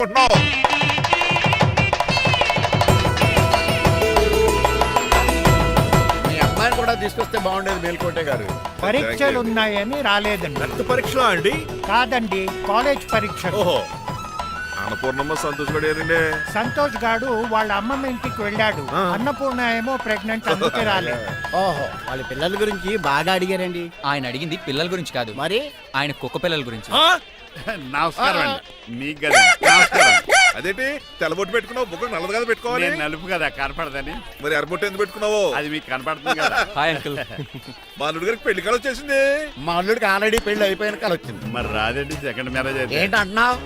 చేసుకుంటున్నావు? మీ అమ్మాయిని కూడా తీసుకొస్తే బాగుండేది మేల్కోటే గారు. పరీక్షలు ఉన్నాయని రాలేదండి. రక్త పరీక్షలా అండి? కాదండి, కాలేజ్ పరీక్షలు. ఓహో, అన్నపూర్ణమ్మ సంతోష్ గడేనండి. సంతోష్ గాడు వాళ్ళ అమ్మమ్మ ఇంటికి వెళ్ళాడు. అన్నపూర్ణ ఏమో ప్రెగ్నెంట్, అందుకే రాలేదు. ఓహో, వాళ్ళ పిల్లల గురించి బాగా అడిగారండి. ఆయన అడిగింది పిల్లల గురించి కాదు, మరి ఆయన కుక్క పిల్లల గురించి. నమస్కారం అండి. మీకు కదా నమస్కారం. అదేంటి తెల్లబొట్టు పెట్టుకున్నావు? బుక్ నల్లది కదా పెట్టుకోవాలి. నేను నలుపు కదా కనపడదని. మరి ఎర్రబొట్టు ఎందుకు పెట్టుకున్నావు? అది మీకు కనపడుతుంది కదా. Hi uncle. మా అల్లుడి గారికి పెళ్లి కాలం వచ్చేసింది. మా అల్లుడికి ఆల్రెడీ పెళ్లి అయిపోయిన కాలం వచ్చింది. మరి రాదండి, సెకండ్ మ్యారేజ్ అయితే. ఏంటంటున్నావు?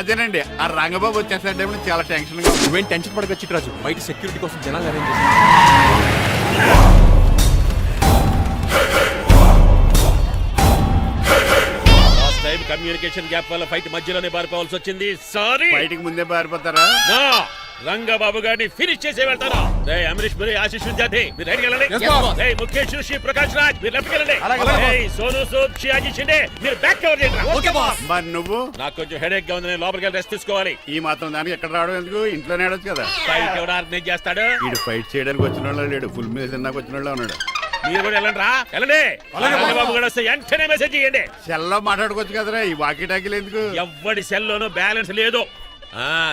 అదేనండి, ఆ రంగబాబు వచ్చేసరికి చాలా టెన్షన్ గా. నువ్వేం టెన్షన్ పడక చిట్రాజు, బయట సెక్యూరిటీ కోసం జనాలు అరేంజ్ కమ్యూనికేషన్ గ్యాప్ వల్ల ఫైట్ మధ్యలోనే పారిపోవాల్సి వచ్చింది. సారీ. బయటికి ముందే పారిపోతారా? రంగబాబు గారిని ఫినిష్ చేసి వెళ్తాను. అమరీష్ మరి ఆశీష్ విద్యార్థి మీరు రైట్ వెళ్ళండి. ముఖేష్ శ్రీ ప్రకాష్ రాజ్ మీరు లెఫ్ట్ వెళ్ళండి. సోను సూద్ షియాజీ షిండే మీరు బ్యాక్ కవర్ చేయండి. మరి నువ్వు? నాకు కొంచెం హెడేక్ గా ఉంది, నేను లోపలికి వెళ్ళి రెస్ట్ తీసుకోవాలి. ఈ మాత్రం దానికి ఎక్కడ రావడం ఎందుకు? ఇంట్లోనే ఆడొచ్చు కదా. ఫైట్ ఎవడు ఆర్గనైజ్ చేస్తాడు? వీడు ఫైట్ చేయడానికి వచ్చిన వాళ్ళు లేడు, ఫుల్ మీద తిన్నాక వచ్చిన వాళ్ళు ఉన్నాడు. మీరు కూడా వెళ్ళండి రా, వెళ్ళండి. రంగబాబు గారు వస్తే వెంటనే మెసేజ్ చేయండి. సెల్లో మాట్లాడుకోవచ్చు కదరా, ఈ వాకీ టాకీలు ఎందుకు? ఎవ్వడి సెల్లోనూ బ్యాలెన్స్ లేదు.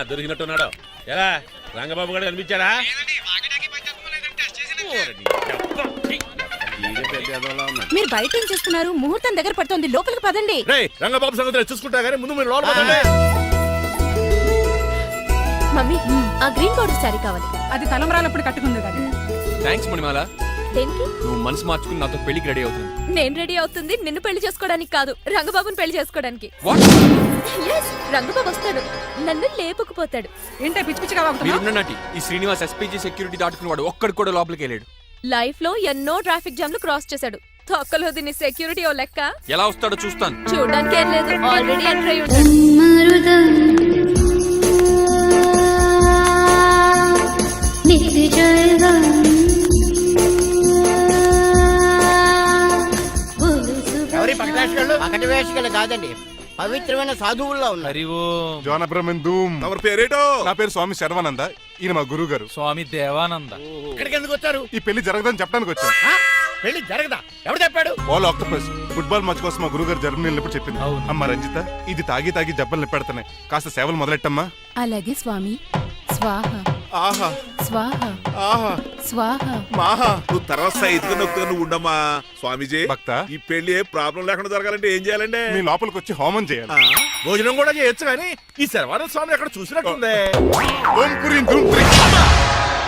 దొరికినట్టున్నాడు. ఎలా రంగబాబు గారు కనిపించారా? మీరు బయట ఏం చేస్తున్నారు? ముహూర్తం దగ్గర పడుతుంది, లోపలికి పదండి. రంగబాబు సంగతి చూసుకుంటా గానీ ముందు మీరు లోపల పదండి. మమ్మీ, ఆ గ్రీన్ పౌడర్ శారీ కావాలి. అది తలంబ్రాలప్పుడు కట్టుకుంది కదా. థ్యాంక్స్ మణిమాల. దేనికి? నువ్వు మనసు మార్చుకుని నాతో పెళ్లికి రెడీ అవుతుంది. నేను రెడీ అవుతుంది నిన్ను పెళ్లి చేసుకోవడానికి కాదు, రంగబాబుని పెళ్లి చేసుకోవడానికి. Yes, రంగబాబు వస్తాడు, నన్ను లేపుకుపోతాడు. ఏంటే పిచ్చి పిచ్చిగా వాగుతున్నావ్? మీరున్నటి ఈ శ్రీనివాస్ ఎస్పీజీ సెక్యూరిటీ దాటుకుని వాడు ఒక్కడు కూడా లోపలికి వెళ్ళాడు. లైఫ్ లో ఎన్నో ట్రాఫిక్ జామ్లు క్రాస్ చేశాడు. తొక్కలో దీన్ని సెక్యూరిటీ ఓ లెక్క. ఎలా వస్తాడో చూస్తాను. చూడడానికి ఏం లేదు, ఆల్రెడీ ఎంటర్ అయి ఉంటాడు. ఎవరి పకటి వేషగాళ్ళు కాదండి, పవిత్రమైన సాధువుల్లో ఉన్నారు. తమరి పేరేటో? నా పేరు స్వామి శర్వానంద. ఈయన మా గురువు గారు స్వామి దేవానంద. ఇక్కడికి ఎందుకు వచ్చారు? ఈ పెళ్లి జరగదని చెప్పడానికి వచ్చాను. పెళ్లి జరగదా? ఎవరు చెప్పాడు? వాళ్ళు ఆక్టోపస్ ఫుట్బాల్ మ్యాచ్ కోసం మా గురువు గారు జర్మనీ వెళ్ళినప్పుడు చెప్పింది. అమ్మ రంజిత, ఇది తాగి తాగి జబ్బలు నిప్పెడతాయి, కాస్త సేవలు మొదలెట్టమ్మా. అలాగే స్వామి. స్వాహ ఆహా స్వాహ ఆహా స్వాహ. మాహా, నువ్వు తర్వాత సైతుగా నొక్కుగా నువ్వు ఉండమ్మా. స్వామీజీ, భక్త, ఈ పెళ్లి ఏ ప్రాబ్లం లేకుండా జరగాలంటే ఏం చేయాలండి? మీ లోపలికి వచ్చి హోమం చేయాలి. భోజనం కూడా చేయొచ్చు కానీ ఈ శర్వానంద స్వామి ఎక్కడ చూసినట్టుంది. ఓం పురీం ధూమ్ పురీం.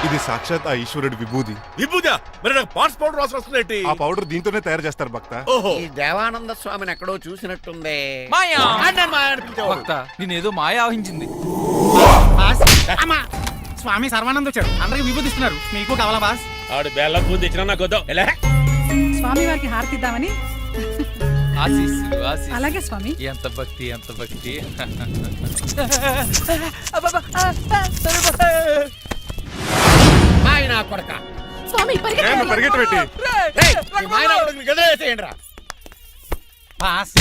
ఇది సాక్షాత్ ఆ ఈశ్వరుడి విభూది. విభూజ మరి నాకు పాట్స్ పౌడర్ వాసన వస్తుంది. ఆ పౌడర్ దీంతోనే తయారు చేస్తారు భక్త. ఓహో, ఈ దేవానంద స్వామిని ఎక్కడో చూసినట్టుంది. మాయా మాయా అనిపించావు. భక్త, నేనేదో మాయ ఆవహించింది. స్వామి సర్వానంద్ వచ్చాడు, అందరికి విభూతిస్తున్నారు. మీకు కావాలా బాస్? ఆడు బెల్లం పూర్తి ఇచ్చినా నాకు వద్దాం. స్వామి వారికి హారతిద్దామని. ఆశీస్సులు ఆశీస్సులు. అలాగే స్వామి. ఎంత భక్తి, ఎంత భక్తి. మాయన కొడక. స్వామి పరిగెట్టబెట్టి బాస్,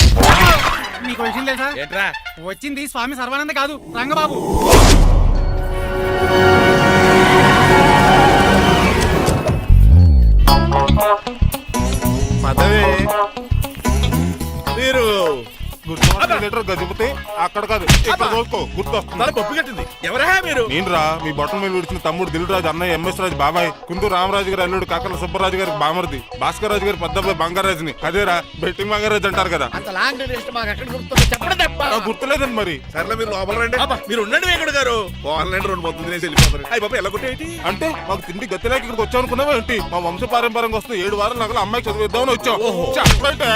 మీకు విషయం తెలుసా? ఏంట్రా? వచ్చింది స్వామి సర్వానంద కాదు, రంగబాబు. మదవే మీరు గజపతి అక్కడ కాదు, ఇక్కడ చూసుకో, గుర్తొస్తుంది. పప్పు కట్టింది. ఎవరా మీరు? నేనురా, మీ బొట్టల మీద విడిచిన తమ్ముడు దిల్రాజు, అన్నయ్య ఎంఎస్ రాజు బాబాయ్, కుందూరు రామరాజు గారి అల్లుడు కాకల సుబ్బరాజు గారి బామర్ది, భాస్కర్ రాజు గారి పెద్దబ్బాయి బంగారాజుని. అదేరా బెట్టింగ్ బంగారాజు అంటారు కదా. అంత లాంగ్ లిస్ట్ మాకు ఎక్కడ గుర్తుంది? చెప్పండి తప్ప. గుర్తులేదండి మరి. సర్లే మీరు లోపల రండి. మీరు ఉండండి వెంకట గారు. ఆన్లైన్ 2 మొత్తం తినేసి వెళ్ళిపోతారు. అయ్యి బాబా ఎలా కొట్టేటి అంటే మాకు తిండి గతిలేక ఇక్కడికి వచ్చావు అనుకున్నావా ఏంటి? మా వంశ పారంపర్యంగా వస్తే 7 వారాలు నగల అమ్మాయి చదివిద్దామని వచ్చావు. చెప్పంటే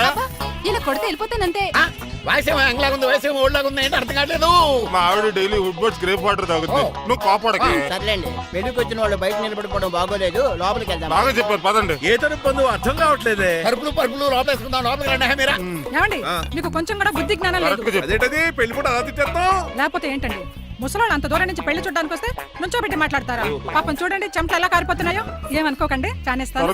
ఇలా కొడితే వెళ్ళిపోతానంతే. వయసేమో ఎంగ్లాగా ఉంది, వయసేమో ఓల్డ్లాగా ఉంది, ఏంటి అర్థం కావట్లేదు. మా ఆవిడ daily Woodward's gripe water తాగుతుంది. నువ్వు కాపాడకి. సర్లేండి, పెళ్లికి వచ్చిన వాళ్ళు బయట నిలబడిపోవడం బాగోలేదు, లోపలికి వెళ్దాం. బాగా చెప్పారు, పదండి. ఏ తరపు అర్థం కావట్లేదే. పరుపులు లోపేసుకుందాం. లోపలికి రండి. మీరా ఏమండి, మీకు కొంచెం కూడా బుద్ధి జ్ఞానం లేదు. అదేంటది పెళ్లి కూడా అలా తిట్టేస్తాం. లేకపోతే ఏంటండి, ముసలాడు అంత దూరం నుంచి పెళ్లి చూడడానికి వస్తే నుంచోబెట్టి మాట్లాడతారా? పాపం చూడండి చెమటలు ఎలా కారిపోతున్నాయో. ఏమనుకోకండి, చానేస్తాను.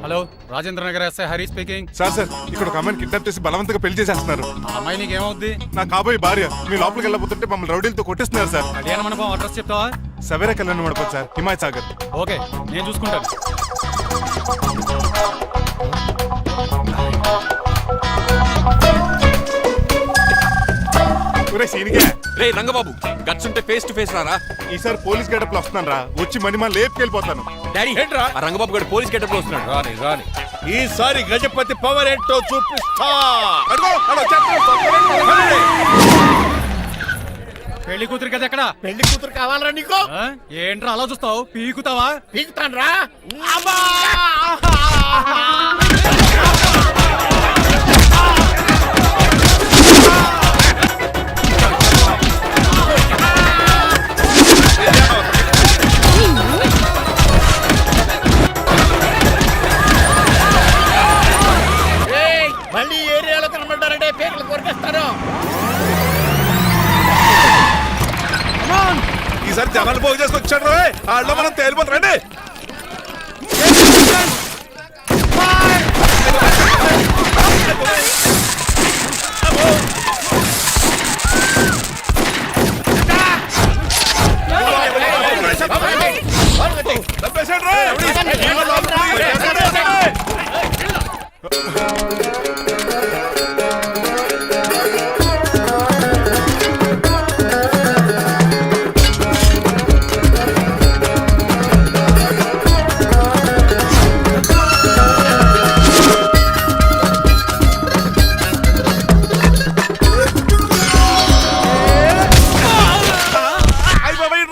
Hello Rajendra Nagar SI Hari speaking. Sir ఇక్కడ ఒక అమ్మాయిని కిడ్నాప్ చేసి బలవంతంగా పెళ్లి చేసేస్తున్నారు. ఆ అమ్మాయి నీకేమవుద్ది? నా కాబోయే భార్య. మీ లోపలికి వెళ్ళబోతుంటే మమ్మల్ని రౌడీలతో కొట్టేస్తున్నారు సార్. కళ్యాణ మండపం అడ్రస్ చెప్తావా? సవేరా కళ్యాణ మండపం సార్, హిమాయత్ సాగర్. ఓకే నేను చూసుకుంటాను. రే రంగబాబు గట్స్ ఉంటే ఫేస్ టు ఫేస్ రారా. ఈసారి పోలీస్ గెటప్ లో వస్తున్నాను రా. వచ్చి మనీ లేపుకెళ్ళిపోతాను. డాడీ ఏంట్రా? ఆ రంగబాబు గారు పోలీస్ గెటప్ లో వస్తున్నాడు. రాని రాని ఈసారి గజపతి పవర్ ఏంటో చూపిస్తా. పెళ్లి కూతురు కదా ఎక్కడ? పెళ్లి కూతురు కావాలరా నీకు? ఆ? ఏంట్రా అలా చూస్తావు? పీకుతావా? పీకుతాను రా. మళ్ళీ ఏరియాలో కనబడ్డారంటే పేకలు కొరికేస్తారు. ఈసారి జనాలు పోగు చేసుకొచ్చాడు. వాళ్ళు మనం తేలిపోతారండి.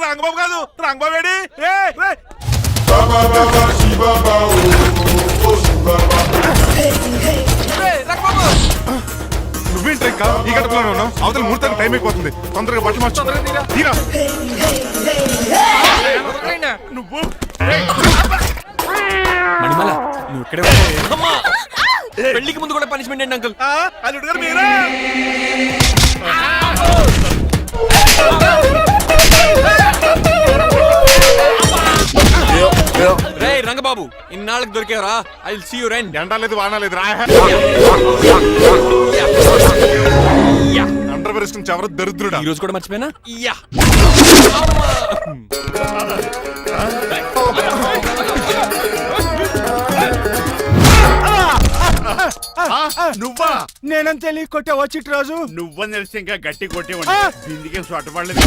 రంగబాబు కాదు, రంగబాబు ఏడి? నువ్వేంటి ఇంకా ఈ గడపలోనే ఉన్నావు? అవతల ముహూర్తానికి టైం అయిపోతుంది. తొందరగా బట్టలు మార్చు. తీరా. నువ్వు మణిమాల నువ్వు ఇక్కడే అమ్మా. పెళ్లికి ముందు కూడా పనిష్మెంట్ ఏంటి అంకుల్? అల్లుడు గారు మీరా? రే రంగబాబు ఇన్నాళ్ళకి దొరికేవరా. I will see you rain. ఎండాలేదు వానాలేదు రా. అండర్ వేసుకుని ఎవరు దరిద్రుడా. ఈ రోజు కూడా మర్చిపోయినా. యా నువ్వా? నేనంత తెలియ కొట్టే వచ్చి రోజు నువ్వని తెలిసి ఇంకా గట్టి కొట్టేవాడి. దీనికి సొట్టపడలేదు.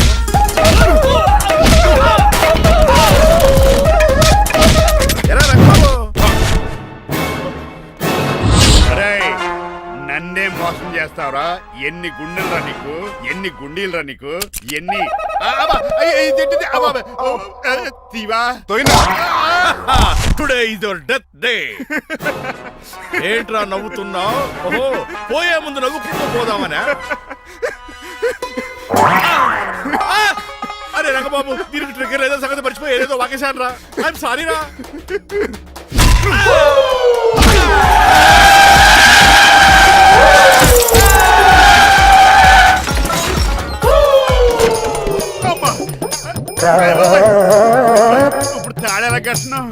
ఎరా రంగబాబు, అరేయ్, నన్నే మోసం చేస్తావురా? ఎన్ని గుండెలు రా నీకు? ఎన్ని గుండీలు రా నీకు? ఎన్ని తీవా? Today is your death day. ఏంట్రా నవ్వుతున్నావు? ఓహో, పోయే ముందు నవ్వుకుంటూ పోదామనా? అరే రంగబాబు, దీనికి ట్రిగ్గర్ ఏదో సంగతి మర్చిపోయి ఏదో వాకేశాను రా. ఐఎమ్ సారీ రా. ఇప్పుడు తాడేలా కట్టినావు?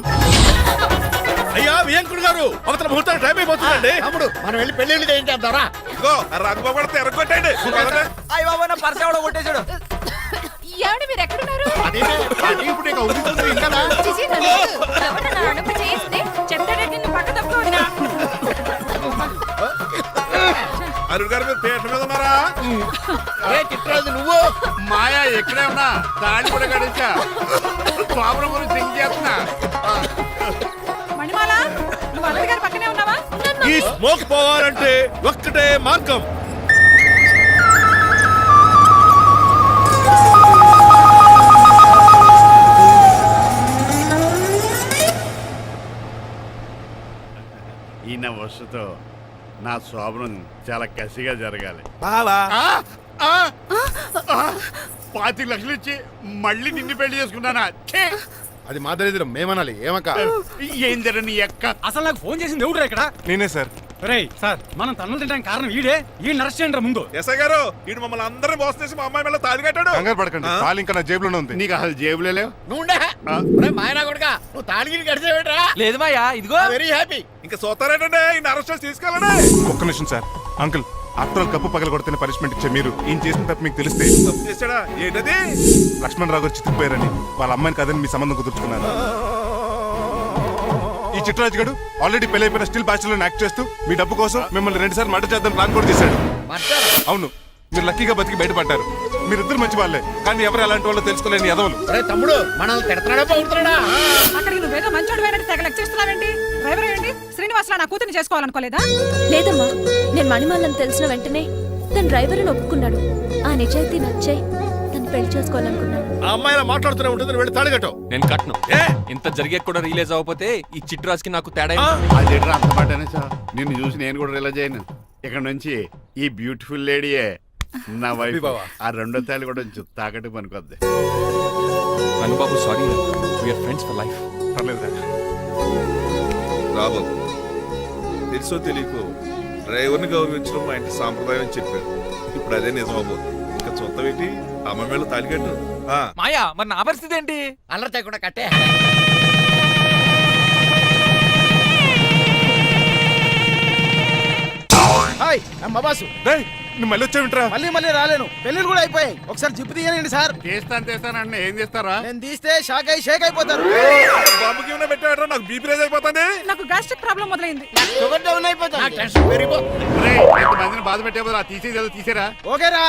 అయ్యా వియంకుడు గారు, అవతల ముహూర్తానికి టైం అయిపోతుందండి. తమ్ముడు మనం వెళ్ళి పెళ్లి ఏం చేద్దాంరా? ఇదిగో రంగబాబు కూడా తెరగొట్టండి. అయ్య బాబా నా పర్స్ ఎవడో కొట్టేశాడు. ఏమండి మీరు ఎక్కడున్నారు? ఇప్పుడు నీకు అవుతుంది ఇంకా. చిచి, నన్ను ఎవరన్నా అడుగు చేస్తే చెప్తాడంటే నువ్వు పక్క తప్పుకోండి. అరుడు గారు మీరు థియేటర్ మీద ఉన్నారా? ఏ చిట్రాజు నువ్వు? మాయా ఎక్కడే ఉన్నా తాడి కూడా గడించా. ప్రాబ్లం గురించి థింక్ చేస్తున్నా. మణిమాల నువ్వు అల్లుడి గారి పక్కనే ఉన్నావా? ఈ స్మోక్ పోవాలంటే ఒక్కటే మార్గం. ఈయన వస్తుతో నా శోభనం చాలా కసిగా జరగాలి. బావా 25 లక్షలు ఇచ్చి మళ్ళీ నిన్ను పెళ్లి చేసుకున్నానా? ఛే! అది మా దరిద్రం, మేమనాలి ఏమక్క? ఏం జరని ఎక్క. అసలు నాకు ఫోన్ చేసింది ఎవడు ఇక్కడ? నేనే సార్. రేయ్ సార్ మనం తన్నులు తినడానికి కారణం ఈడే ఈ నర్స్ చేయండి ముందు. ఎస్ఐ గారు వీడు మమ్మల్ని అందరినీ మోసం చేసి మా అమ్మాయి మీద తాళి కట్టాడు. కంగారు పడకండి, తాళి ఇంకా నా జేబులోనే ఉంది. నీకు అసలు జేబులే లేవు. నువ్వు మాయనా కొడుకా నువ్వు తాడిగిరి గడిచేవేట్రా లేదు మాయా, ఇదిగో వెరీ హ్యాపీ. ఇంకా చూస్తారేటండి ఈ అరెస్ట్ చేసి తీసుకెళ్ళండి. ఒక్క నిమిషం sir. Uncle, after all cup పగల కొడితేనే పనిష్మెంట్ ఇచ్చే మీరు ఈయన చేసిన తప్పు మీకు తెలిస్తే తప్పు చేశాడా ఏంటది? లక్ష్మణ్ రావు గారు చితికిపోయారని వాళ్ళ అమ్మాయిని కదని మీ సంబంధం కుదుర్చుకున్నారు. ఈ చిట్రాజు గడు ఆల్రెడీ పెళ్ళైపోయిన స్టిల్ బ్యాచులర్ యాక్ట్ చేస్తూ మీ డబ్బు కోసం మిమ్మల్ని 2 సార్లు మర్డర్ చేద్దాం ప్లాన్ కూడా చేశాడు. అవును, మీరు లక్కీగా బతికి బయటపడ్డారు. మీరిద్దరు మంచి వాళ్ళే, కానీ ఎవరు ఎలాంటి వాళ్ళు తెలుసుకోలేని ఎదవలు. తమ్ముడు మనల్ని తిడతాడా పోతున్నాడా? అక్కడికి నువ్వేదో మంచోడు వేరంటే తెగ లెక్చేస్తున్నావేంటి? డ్రైవర్ ఏంటి శ్రీనివాసరావు నా కూతుర్ని చేసుకోవాలనుకోలేదా? లేదమ్మా, నేను మణిమాలని తెలిసిన వెంటనే తన డ్రైవర్ అని ఒప్పుకున్నాడు. ఆ నిజాయితీ నచ్చే తను పెళ్లి చేసుకోవాలనుకున్నాను. ఆ అమ్మాయి ఇలా మాట్లాడుతూనే ఉంటుంది, వెళ్ళి తాళి కట్టు. నేను కట్ను. ఇంత జరిగే కూడా రియలైజ్ అవ్వకపోతే ఈ చిట్రాజ్కి నాకు తేడా ఏంటి? అది ఎట్రా అంత పాటనే సార్. నిన్ను చూసి నేను కూడా రిలైజ్ అయ్యాను. ఇక్కడ నుంచి ఈ బ్యూటిఫుల్ లేడీయే నా వైఫ్. ఆ రెండో తాళి కూడా తాకట్టు పనికొద్ది. Rangababu sorry, we are friends for life. పర్లేదు. రాబాబు తెలుసో తెలియకో డ్రైవర్ని గౌరవించడం మా ఇంటి సాంప్రదాయం అని చెప్పారు. ఇప్పుడు అదే నిజమబో. ఇంకా చూద్దాం ఏంటి? అమ్మ మీద తాళి కట్టు. మాయా, మరి నా పరిస్థితి ఏంటి? అల్లరితే కూడా కట్టే. హాయ్ అమ్మ బాసు. రేయ్, నువ్వు మళ్ళీ వచ్చావింట్రా? మళ్ళీ రాలేను, పెళ్ళిళ్ళు కూడా అయిపోయాయి. ఒకసారి జిప్పు తీయనండి సార్. తీస్తానంటే ఏం చేస్తారా? నేను తీస్తే షేక్ అయిపోతారు. బాబుకి ఏమైనా పెట్టాడరా? నాకు బీపీ రేజ్ అయిపోతుంది. నాకు గ్యాస్ట్రిక్ ప్రాబ్లం మొదలైంది. షుగర్ డౌన్ అయిపోతుంది. టెన్షన్ పెరిగిపోతుంది. మందిని బాధ పెట్టే తీసేది తీసేరా. ఓకేరా.